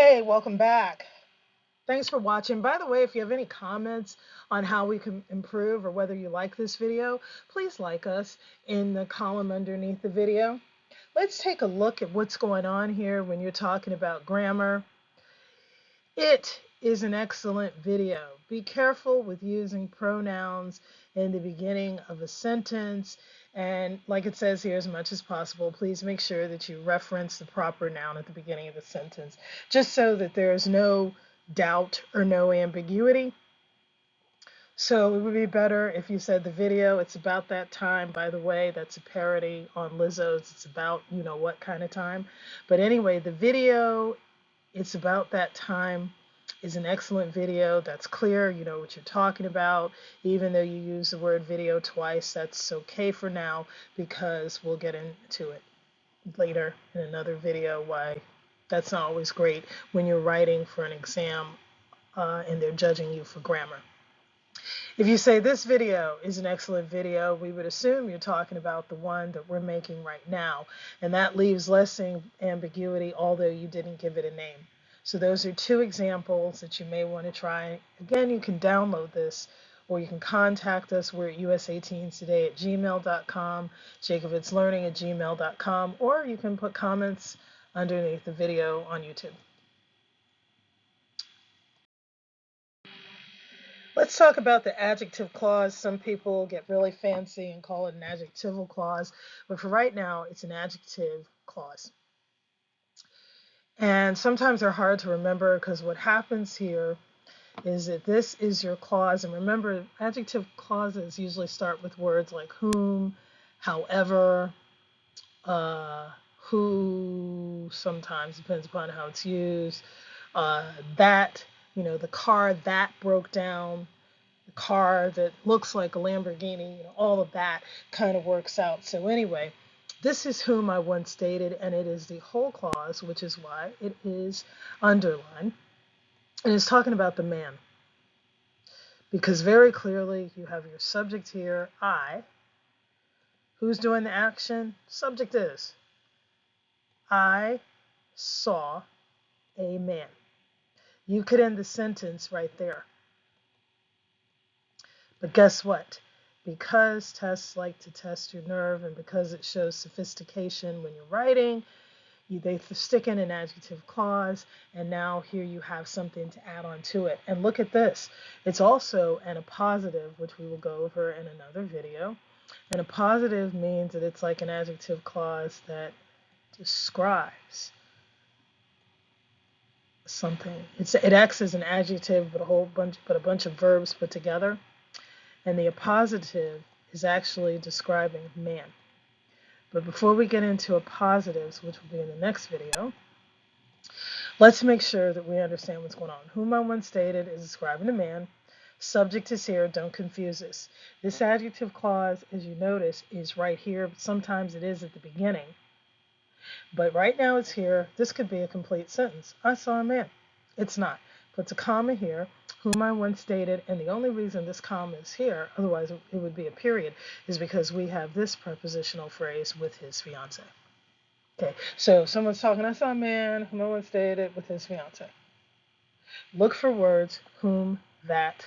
Hey, welcome back. Thanks for watching. By the way, if you have any comments on how we can improve or whether you like this video, please like us in the column underneath the video. Let's take a look at what's going on here when you're talking about grammar. It is an excellent video. Be careful with using pronouns in the beginning of a sentence. And like it says here, as much as possible, please make sure that you reference the proper noun at the beginning of the sentence, just so that there is no doubt or no ambiguity. So it would be better if you said the video, it's about that time. By the way, that's a parody on Lizzo's. It's about, you know, what kind of time. But anyway, the video, it's about that time, is an excellent video. That's clear. You know what you're talking about. Even though you use the word video twice, that's okay for now because we'll get into it later in another video why that's not always great when you're writing for an exam and they're judging you for grammar. If you say this video is an excellent video, we would assume you're talking about the one that we're making right now. And that leaves less ambiguity, although you didn't give it a name. So those are two examples that you may want to try. Again, you can download this or you can contact us. We're at usa-teens-today@gmail.com, jacovitzlearning@gmail.com, or you can put comments underneath the video on YouTube. Let's talk about the adjective clause. Some people get really fancy and call it an adjectival clause, but for right now, it's an adjective clause. And sometimes they're hard to remember because what happens here is that this is your clause. And remember, adjective clauses usually start with words like whom, however, who, sometimes depends upon how it's used, that, you know, the car that broke down, the car that looks like a Lamborghini, you know, all of that kind of works out. So anyway, this is whom I once dated, and it is the whole clause, which is why it is underlined. And it's talking about the man. Because very clearly you have your subject here, I. Who's doing the action? Subject is. I saw a man. You could end the sentence right there. But guess what? Because tests like to test your nerve and because it shows sophistication when you're writing, they stick in an adjective clause, and now here you have something to add on to it. And look at this. It's also an appositive, which we will go over in another video. An appositive means that it's like an adjective clause that describes something. It acts as an adjective, but a bunch of verbs put together. And the appositive is actually describing man. But before we get into appositives, which will be in the next video, let's make sure that we understand what's going on. Whom I once dated is describing a man. Subject is here. Don't confuse this. This adjective clause, as you notice, is right here. But sometimes it is at the beginning. But right now it's here. This could be a complete sentence. I saw a man. It's not. Puts a comma here, whom I once dated, and the only reason this comma is here, otherwise it would be a period, is because we have this prepositional phrase with his fiance. Okay, so someone's talking, I saw a man whom I once dated with his fiance. Look for words, whom, that,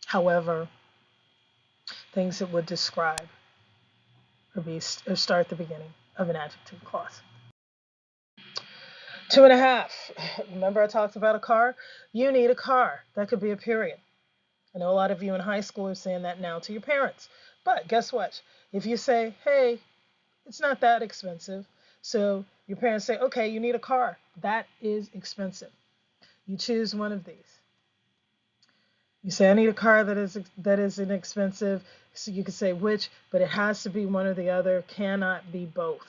however, things that would describe or start the beginning of an adjective clause. 2.5. Remember I talked about a car? You need a car. That could be a period. I know a lot of you in high school are saying that now to your parents. But guess what? If you say, hey, it's not that expensive. So your parents say, okay, you need a car. That is expensive. You choose one of these. You say, I need a car that is inexpensive. So you could say which, but it has to be one or the other. Cannot be both.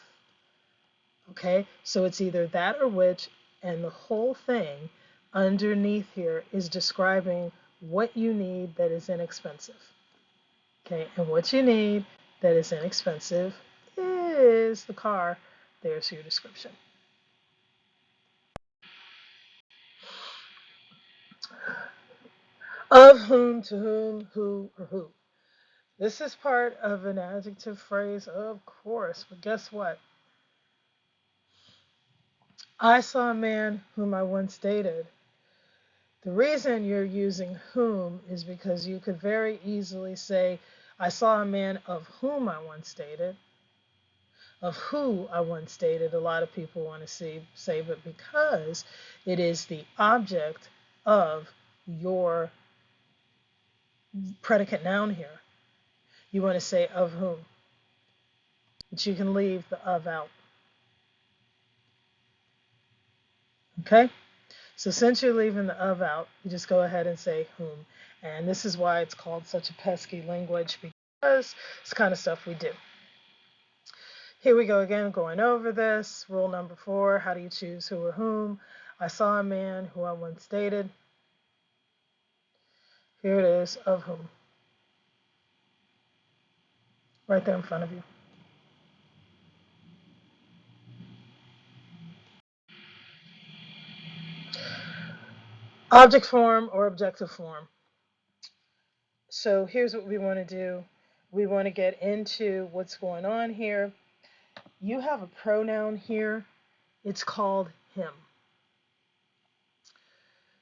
Okay, so it's either that or which, and the whole thing underneath here is describing what you need that is inexpensive. Okay, and what you need that is inexpensive is the car. There's your description. Of whom, to whom, who, or who. This is part of an adjective phrase, of course, but guess what? I saw a man whom I once dated. The reason you're using whom is because you could very easily say, I saw a man of whom I once dated, of who I once dated. A lot of people want to say, but because it is the object of your predicate noun here, you want to say of whom, but you can leave the of out. Okay? So since you're leaving the of out, you just go ahead and say whom. And this is why it's called such a pesky language, because it's the kind of stuff we do. Here we go again, going over this. Rule number 4, how do you choose who or whom? I saw a man who I once dated. Here it is, of whom. Right there in front of you. Object form or objective form. So here's what we want to do. We want to get into what's going on here. You have a pronoun here. It's called him.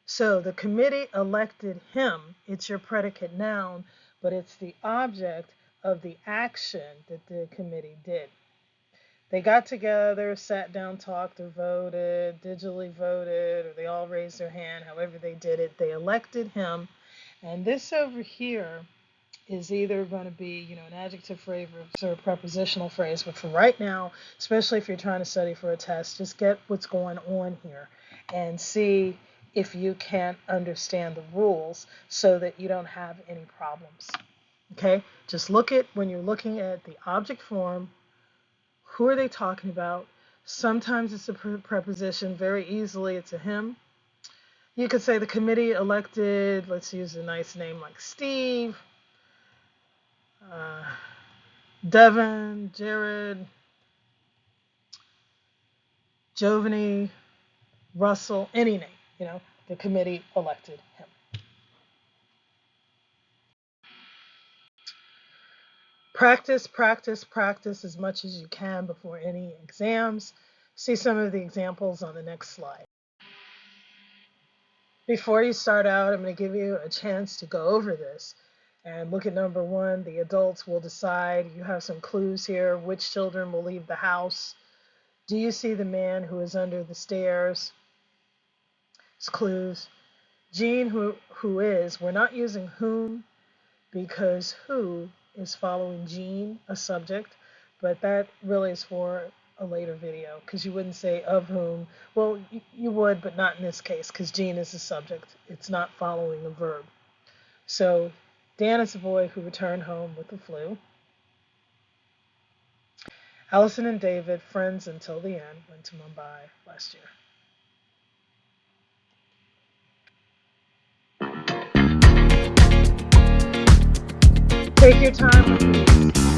So the committee elected him. It's your predicate noun, but it's the object of the action that the committee did. They got together, sat down, talked, or voted, digitally voted, or they all raised their hand, however they did it. They elected him. And this over here is either going to be, an adjective phrase or a prepositional phrase. But for right now, especially if you're trying to study for a test, just get what's going on here and see if you can understand the rules so that you don't have any problems. Okay? Just look at when you're looking at the object form, who are they talking about? Sometimes it's a preposition. Very easily, it's a him. You could say the committee elected, let's use a nice name like Steve, uh, Devin, Jared, Jovany, Russell, any name, the committee elected him. Practice, practice, practice as much as you can before any exams. See some of the examples on the next slide. Before you start out, I'm going to give you a chance to go over this. And look at number 1, the adults will decide. You have some clues here. Which children will leave the house? Do you see the man who is under the stairs? It's clues. Jean, who is, we're not using whom because who is following Jean, a subject, but that really is for a later video because you wouldn't say of whom. Well, you would, but not in this case because Jean is a subject. It's not following a verb. So Dan is a boy who returned home with the flu. Allison and David, friends until the end, went to Mumbai last year. Take your time with these.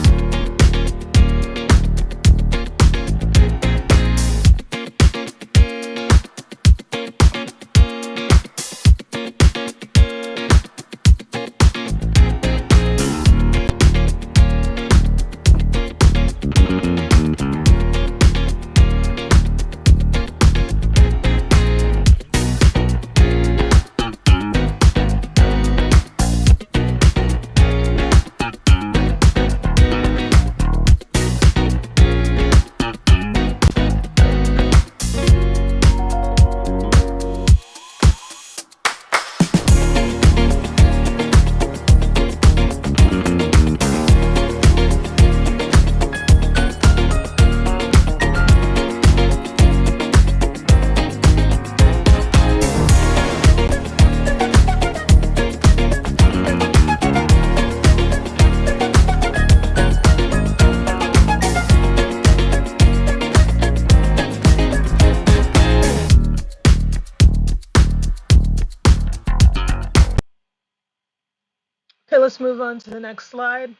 Okay, let's move on to the next slide.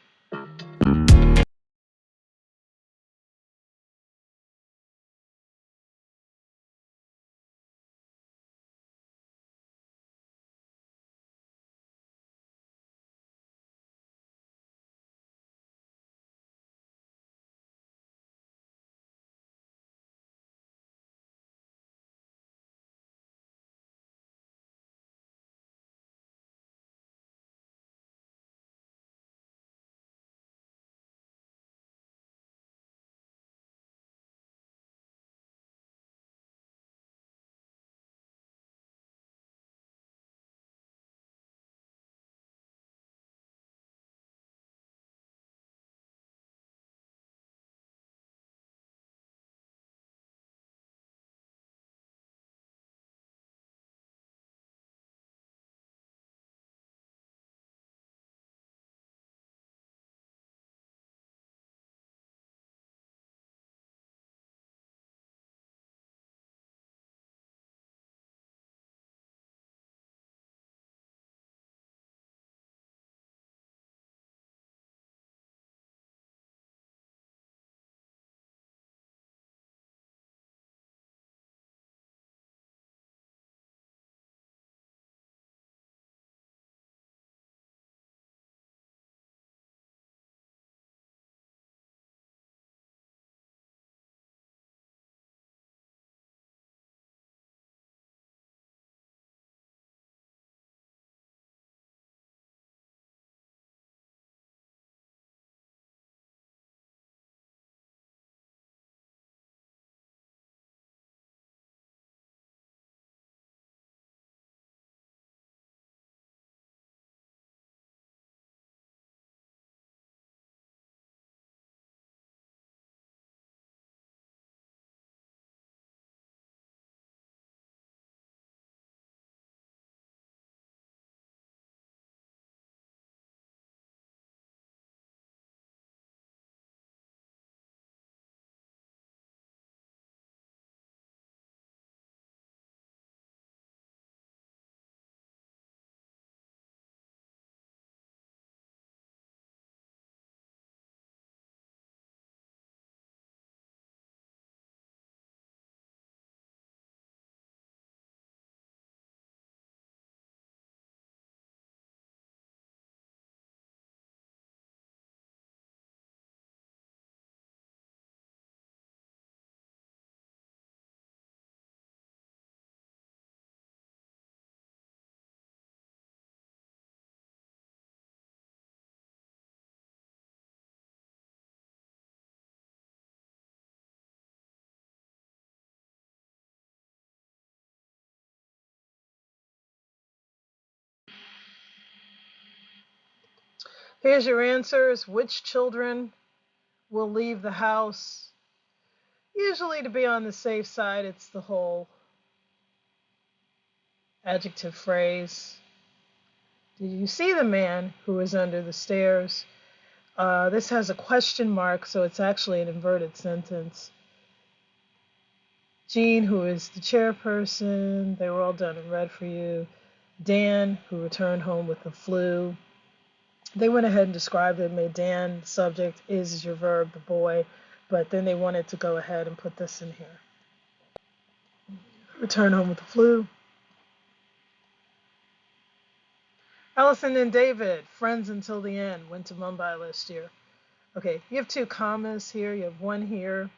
Here's your answers. Which children will leave the house? Usually, to be on the safe side, it's the whole adjective phrase. Did you see the man who was under the stairs? This has a question mark, so it's actually an inverted sentence. Jean, who is the chairperson, they were all done in red for you. Dan, who returned home with the flu. They went ahead and described it, made Dan subject, is your verb, the boy, but then they wanted to go ahead and put this in here. Return home with the flu. Allison and David, friends until the end, went to Mumbai last year. Okay, you have 2 commas here, you have 1 here,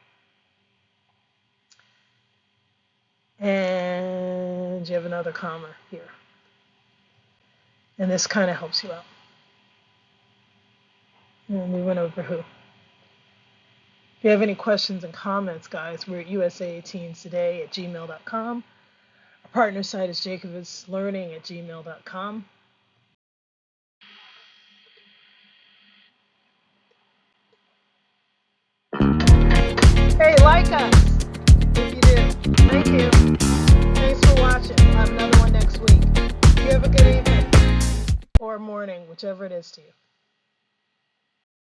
and you have another comma here. And this kind of helps you out. And we went over who. If you have any questions and comments, guys, we're at usa18today@gmail.com. Our partner site is Jacovitz learning@gmail.com. Hey, like us if you do. Thank you. Thanks for watching. We'll have another one next week. You have a good evening or morning, whichever it is to you.